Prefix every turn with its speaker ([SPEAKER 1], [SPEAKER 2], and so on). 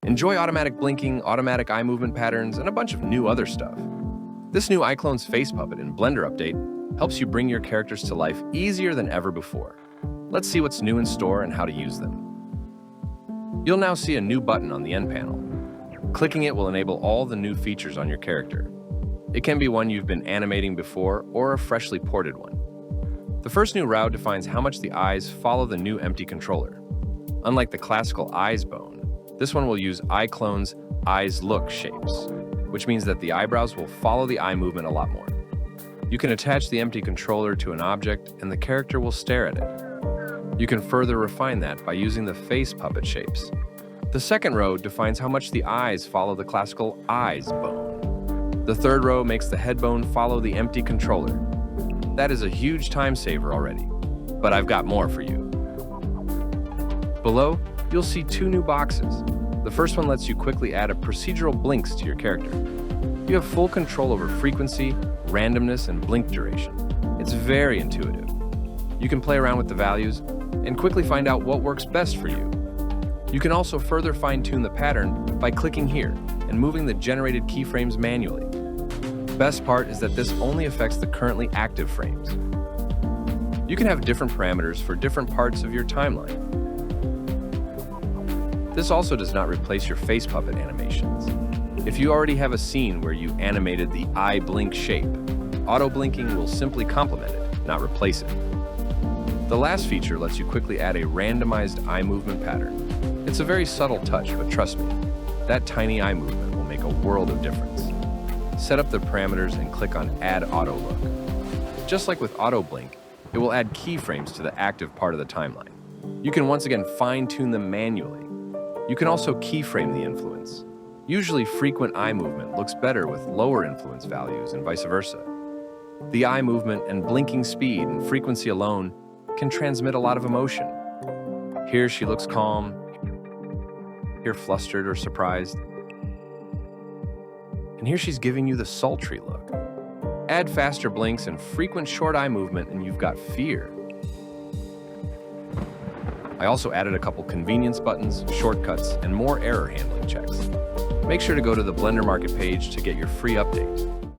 [SPEAKER 1] Enjoy automatic blinking, automatic eye movement patterns, and a bunch of new other stuff. This new iClone's face puppet in Blender update helps you bring your characters to life easier than ever before. Let's see what's new in store and how to use them. You'll now see a new button on the end panel. Clicking it will enable all the new features on your character. It can be one you've been animating before or a freshly ported one. The first new route defines how much the eyes follow the new empty controller. Unlike the classical eyes bone, this one will use iClone's eyes look shapes, which means that the eyebrows will follow the eye movement a lot more. You can attach the empty controller to an object and the character will stare at it. You can further refine that by using the face puppet shapes. The second row defines how much the eyes follow the classical eyes bone. The third row makes the head bone follow the empty controller. That is a huge time saver already, but I've got more for you. Below, you'll see two new boxes. The first one lets you quickly add a procedural blinks to your character. You have full control over frequency, randomness, and blink duration. It's very intuitive. You can play around with the values and quickly find out what works best for you. You can also further fine-tune the pattern by clicking here and moving the generated keyframes manually. The best part is that this only affects the currently active frames. You can have different parameters for different parts of your timeline. This also does not replace your face puppet animations. If you already have a scene where you animated the eye blink shape, auto blinking will simply complement it, not replace it. The last feature lets you quickly add a randomized eye movement pattern. It's a very subtle touch, but trust me, that tiny eye movement will make a world of difference. Set up the parameters and click on Add Auto Look. Just like with Auto Blink, it will add keyframes to the active part of the timeline. You can once again fine-tune them manually. You can also keyframe the influence. Usually frequent eye movement looks better with lower influence values and vice versa. The eye movement and blinking speed and frequency alone can transmit a lot of emotion. Here she looks calm, here flustered or surprised. And here she's giving you the sultry look. Add faster blinks and frequent short eye movement and you've got fear. I also added a couple convenience buttons, shortcuts, and more error handling checks. Make sure to go to the Blender Market page to get your free update.